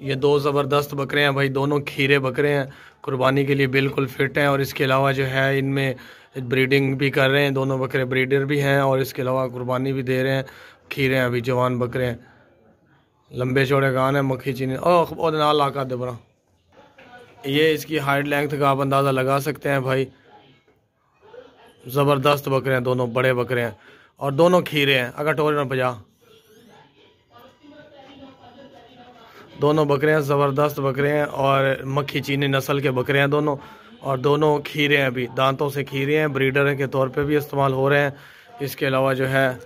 ये दो ज़बरदस्त बकरे हैं भाई, दोनों खीरे बकरे हैं, कुर्बानी के लिए बिल्कुल फिट हैं। और इसके अलावा जो है इनमें ब्रीडिंग भी कर रहे हैं, दोनों बकरे ब्रीडर भी हैं और इसके अलावा कुर्बानी भी दे रहे हैं। खीरे हैं अभी, जवान बकरे हैं, लंबे चौड़े कान हैं, मक्खी चीनी और ना लाका दे बरा। ये इसकी हाइट लेंथ का आप अंदाज़ा लगा सकते हैं भाई। ज़बरदस्त बकरे हैं, दोनों बड़े बकरे हैं और दोनों खीरे हैं। अगर टोरे ना बजा, दोनों बकरे हैं, ज़बरदस्त बकरे हैं और मक्खी चीनी नस्ल के बकरे हैं दोनों। और दोनों खीरे हैं, अभी दांतों से खीरे हैं, ब्रीडर के तौर पे भी इस्तेमाल हो रहे हैं। इसके अलावा जो है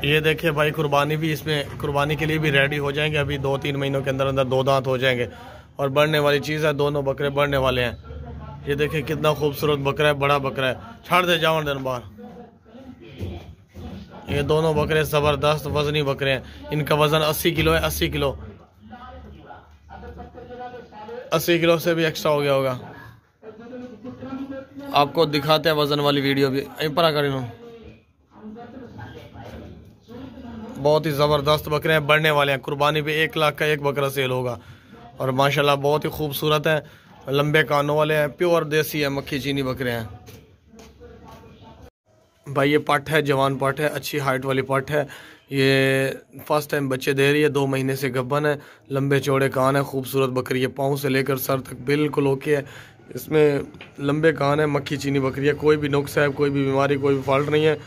ये देखिए भाई, कुर्बानी भी इसमें, कुर्बानी के लिए भी रेडी हो जाएंगे। अभी 2-3 महीनों के अंदर अंदर दो दांत हो जाएंगे और बढ़ने वाली चीज़ है, दोनों बकरे बढ़ने वाले हैं। ये देखिए कितना खूबसूरत बकरा है, बड़ा बकरा है। छाड़ दे जाओ दिन बाहर। ये दोनों बकरे ज़बरदस्त वजनी बकरे हैं। इनका वज़न 80 किलो है, 80 किलो, 80 किलो से भी एक्स्ट्रा हो गया होगा। आपको दिखाते हैं वज़न वाली वीडियो भी पर कर। बहुत ही ज़बरदस्त बकरे हैं, बढ़ने वाले हैं। कुर्बानी पे 1 लाख का एक बकरा सेल होगा और माशाल्लाह बहुत ही खूबसूरत है, लंबे कानों वाले हैं, प्योर देसी है, मक्खी चीनी बकरे हैं भाई। ये पट है, जवान पट है, अच्छी हाइट वाली पट है। ये फर्स्ट टाइम बच्चे दे रही है, 2 महीने से गब्बन है, लंबे चौड़े कान है, खूबसूरत बकरी है, पाँव से लेकर सर तक बिल्कुल ओके है। इसमें लंबे कान है, मक्खी चीनी बकरी है, कोई भी नुक्स है, कोई भी बीमारी, कोई भी फॉल्ट नहीं है।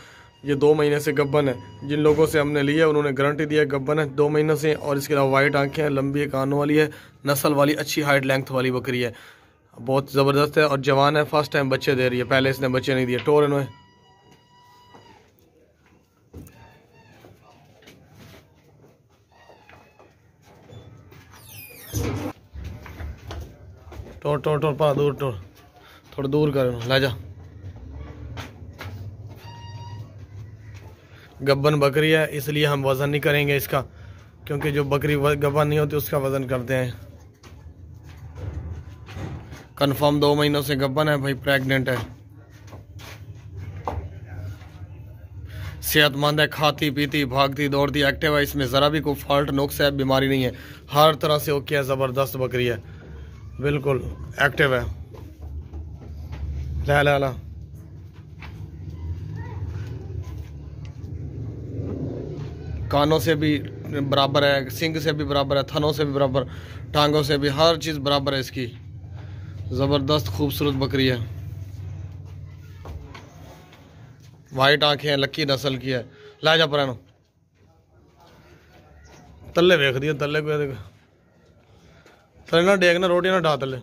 ये 2 महीने से गब्बन है। जिन लोगों से हमने लिया उन्होंने गारंटी दिया गब्बन है 2 महीने से। और इसके अलावा वाइट आंखें हैं, लंबी कानों वाली है, नस्ल वाली, अच्छी हाइट लेंथ वाली बकरी है, बहुत ज़बरदस्त है और जवान है। फर्स्ट टाइम बच्चे दे रही है, पहले इसने बच्चे नहीं दिए। टोर इन्होंने टोर टोर टोर पा दूर, टोर थोड़ा दूर कर, ला जा। गब्बन बकरी है, इसलिए हम वज़न नहीं करेंगे इसका, क्योंकि जो बकरी गब्बन नहीं होती उसका वज़न करते हैं। कंफर्म 2 महीनों से गब्बन है भाई, प्रेग्नेंट है, सेहतमंद है, खाती पीती भागती दौड़ती एक्टिव है। इसमें ज़रा भी कोई फॉल्ट नुक्स है, बीमारी नहीं है, हर तरह से ओके है। ज़बरदस्त बकरी है, बिल्कुल एक्टिव है। ला ला ला, कानों से भी बराबर है, सिंग से भी बराबर है, थनों से भी बराबर, टांगों से भी, हर चीज़ बराबर है इसकी। ज़बरदस्त खूबसूरत बकरी है, वाइट आंखें हैं, लक्की नस्ल की है। ला जा पुरानो तल्ले वेख दिए, तल्ले को देख, तले ना डेग ना, रोटी ना डा तले।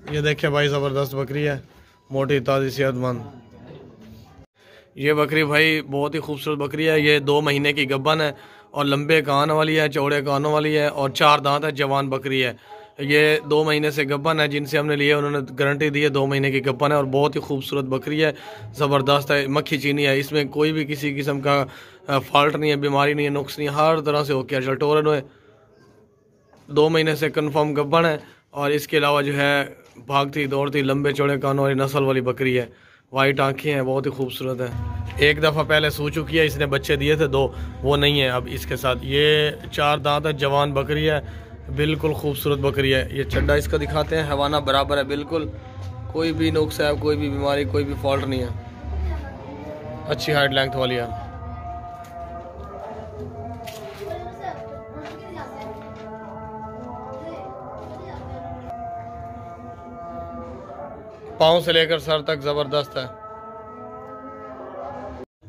ये देखिए भाई, ज़बरदस्त बकरी है, मोटी ताज़ी सेहतमंद। ये बकरी भाई बहुत ही खूबसूरत बकरी है। ये 2 महीने की गब्बन है और लंबे कान वाली है, चौड़े कानों वाली है और 4 दांत है, जवान बकरी है। ये 2 महीने से गब्बन है, जिनसे हमने लिए उन्होंने गारंटी दी है 2 महीने की गब्बन है और बहुत ही खूबसूरत बकरी है, ज़बरदस्त है, मक्खी चीनी है। इसमें कोई भी किसी किस्म का फॉल्ट नहीं है, बीमारी नहीं है, नुक्स नहीं है, हर तरह से ओके है। चलटोरन है, 2 महीने से कन्फर्म गब्बन है और इसके अलावा जो है भागती दौड़ती लंबे चौड़े कानों वाली नस्ल वाली बकरी है, वाइट आंखें हैं, बहुत ही खूबसूरत है। एक दफ़ा पहले सू चुकी है, इसने बच्चे दिए थे 2, वो नहीं है अब इसके साथ। ये 4 दांत है, जवान बकरी है, बिल्कुल खूबसूरत बकरी है। ये चड्डा इसका दिखाते हैं, हवाना बराबर है, बिल्कुल कोई भी नुक्स है, कोई भी बीमारी, कोई भी फॉल्ट नहीं है, अच्छी हाइट लेंथ वाली है। पाँव से लेकर सर तक ज़बरदस्त है।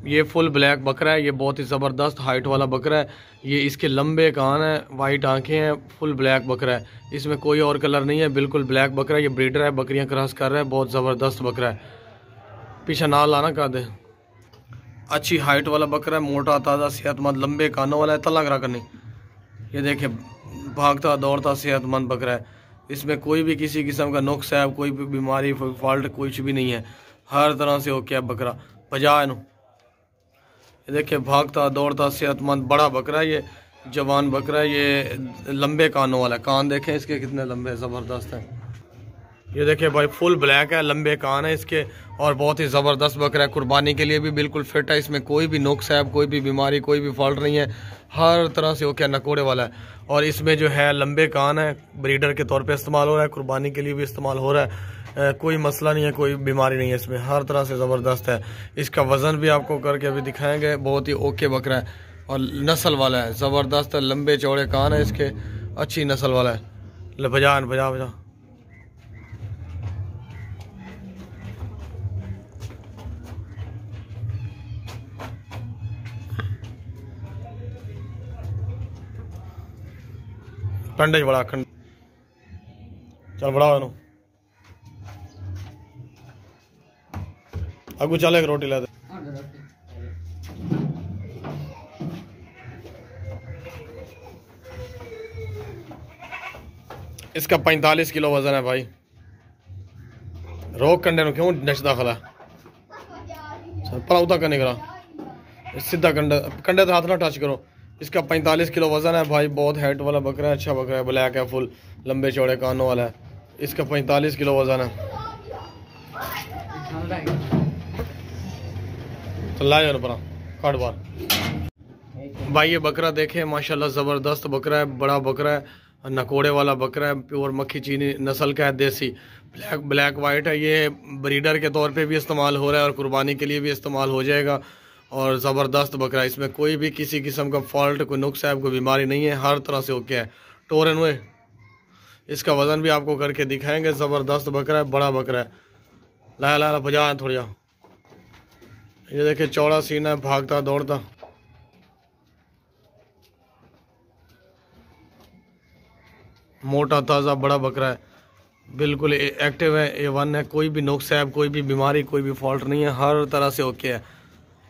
ये फुल ब्लैक बकरा है, ये बहुत ही ज़बरदस्त हाइट वाला बकरा है। ये इसके लंबे कान हैं, वाइट आंखें हैं, फुल ब्लैक बकरा है, इसमें कोई और कलर नहीं है, बिल्कुल ब्लैक बकरा है। ये ब्रीडर है, बकरियां क्रॉस कर रहा है, बहुत ज़बरदस्त बकरा है। पीछे ना लाना कर दे, अच्छी हाइट वाला बकरा है, मोटा ताज़ा सेहतमंद, लंबे कानों वाला है, तला करा करनी। ये देखिए भागता दौड़ता सेहतमंद बकरा है, इसमें कोई भी किसी किस्म का नुक्स है, कोई भी बीमारी फॉल्ट कुछ भी नहीं है, हर तरह से ओके है बकरा। बजा इनू, ये देखिए भागता दौड़ता सेहतमंद बड़ा बकरा है, ये जवान बकरा है, ये लंबे कानों वाला है। कान देखें इसके कितने लंबे ज़बरदस्त हैं। ये देखिए भाई फुल ब्लैक है, लंबे कान है इसके और बहुत ही ज़बरदस्त बकरा है। कुर्बानी के लिए भी बिल्कुल फिट है, इसमें कोई भी नुक्स है, कोई भी बीमारी, कोई भी फॉल्ट नहीं है, हर तरह से ओके नकोड़े वाला है। और इसमें जो है लंबे कान है, ब्रीडर के तौर पे इस्तेमाल हो रहा है, कुर्बानी के लिए भी इस्तेमाल हो रहा है। कोई मसला नहीं है, कोई बीमारी नहीं है इसमें, हर तरह से ज़बरदस्त है। इसका वज़न भी आपको करके अभी दिखाएंगे, बहुत ही ओके बकरा है और नस्ल वाला है, ज़बरदस्त है, लंबे चौड़े कान है इसके, अच्छी नस्ल वाला है। ले बजा बजा बजा। कंडे बड़ा खंड चल बड़ा हो अगू चल एक रोटी ला दे। इसका 45 किलो वजन है भाई। रोक कंडे क्यों नचदा खला पला उदा करने करा सीधा कंडे कंडे तो हाथ ना टच करो। इसका 45 किलो वजन है भाई, बहुत हेड वाला बकरा है, अच्छा बकरा है, ब्लैक है, फुल लंबे चौड़े कानों वाला है। इसका 45 किलो वजन है। ला जाओ परा काट बार भाई। ये बकरा देखे माशाल्लाह ज़बरदस्त बकरा है, बड़ा बकरा है, नकोड़े वाला बकरा है, प्योर मक्खी चीनी नस्ल का है, देसी ब्लैक वाइट है। ये ब्रीडर के तौर पे भी इस्तेमाल हो रहा है और कुर्बानी के लिए भी इस्तेमाल हो जाएगा। और ज़बरदस्त बकरा है, इसमें कोई भी किसी किस्म का फॉल्ट, कोई नुक्स है, कोई बीमारी नहीं है, हर तरह से ओके है। टोरन हुए इसका वज़न भी आपको करके दिखाएंगे। ज़बरदस्त बकरा है, बड़ा बकरा है। ला ला ला बजा थोड़ा। ये देखिए चौड़ा सीना है, भागता दौड़ता। मोटा ताज़ा बड़ा बकरा है, बिल्कुल एक्टिव है, A1 है, कोई भी नुक्स है, कोई भी बीमारी, कोई भी फॉल्ट नहीं है, हर तरह से ओके है।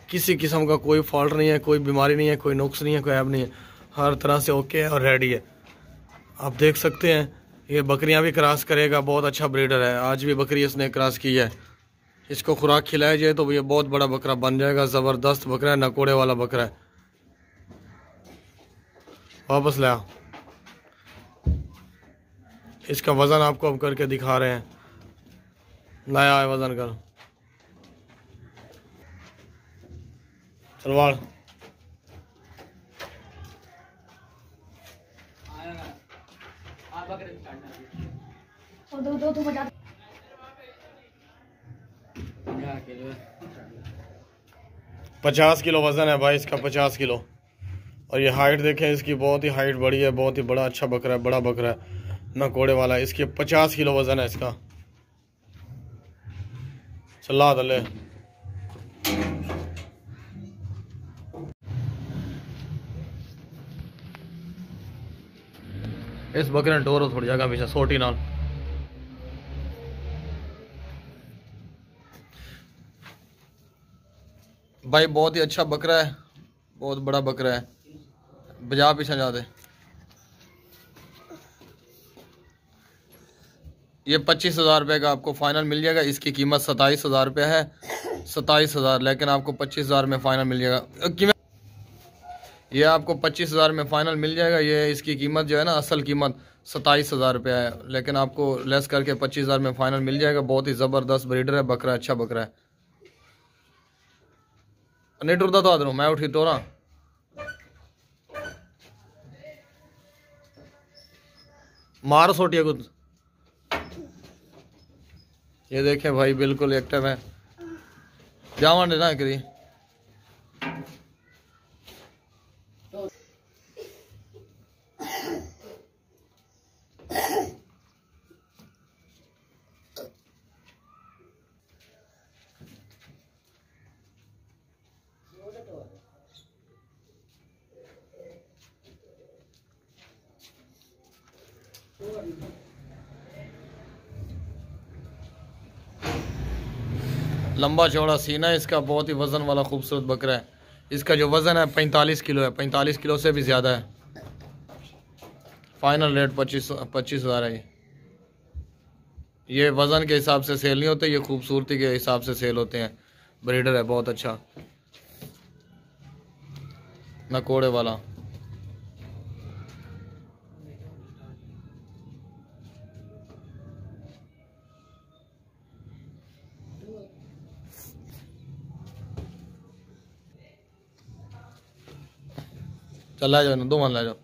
किसी किस्म का कोई फॉल्ट नहीं है, कोई बीमारी नहीं है, कोई नुक्स नहीं है, कोई ऐब नहीं है, हर तरह से ओके है और रेडी है। आप देख सकते हैं ये बकरियां भी क्रॉस करेगा, बहुत अच्छा ब्रीडर है। आज भी बकरी इसने क्रॉस की है। इसको खुराक खिलाया जाए तो ये बहुत बड़ा बकरा बन जाएगा। ज़बरदस्त बकरा है, नकोड़े वाला बकरा है। वापस लाया। इसका वज़न आपको अब करके दिखा रहे हैं। लाया है वज़न कर सलवार। दो 50 किलो वज़न है भाई इसका, 50 किलो। और ये हाइट देखें इसकी, बहुत ही हाइट बड़ी है, बहुत ही बड़ा अच्छा बकरा है, बड़ा बकरा है, नकोड़े वाला है। इसके 50 किलो वज़न है इसका। चला दले इस बकरे ने टोरो थोड़ी जगह पीछे सोटी नाल। भाई बहुत ही अच्छा बकरा है, बहुत बड़ा बकरा है। बजा पीछे जाते। ये 25,000 रुपये का आपको फाइनल मिल जाएगा। इसकी कीमत 27,000 रुपये है, 27,000, लेकिन आपको 25,000 में फाइनल मिल जाएगा। ये आपको 25,000 में फाइनल मिल जाएगा। ये इसकी कीमत जो है ना, असल कीमत 27,000 रुपये है, लेकिन आपको लेस करके 25,000 में फाइनल मिल जाएगा। बहुत ही ज़बरदस्त ब्रीडर है, बकरा अच्छा बकरा है। नहीं टुरदा तो आदरू मैं उठी टोरा। मार सोटिया कुछ। ये देखें भाई बिल्कुल एक्टिव है। जावा ना करी लंबा चौड़ा सीना है इसका, बहुत ही वज़न वाला खूबसूरत बकरा है। इसका जो वज़न है 45 किलो है, 45 किलो से भी ज़्यादा है। फाइनल रेट 25,000 है। ये वज़न के हिसाब से सेल नहीं होते, ये खूबसूरती के हिसाब से सेल होते हैं। ब्रीडर है बहुत अच्छा, नकोड़े वाला। चल लै जाओ, 2 मान लै जाओ।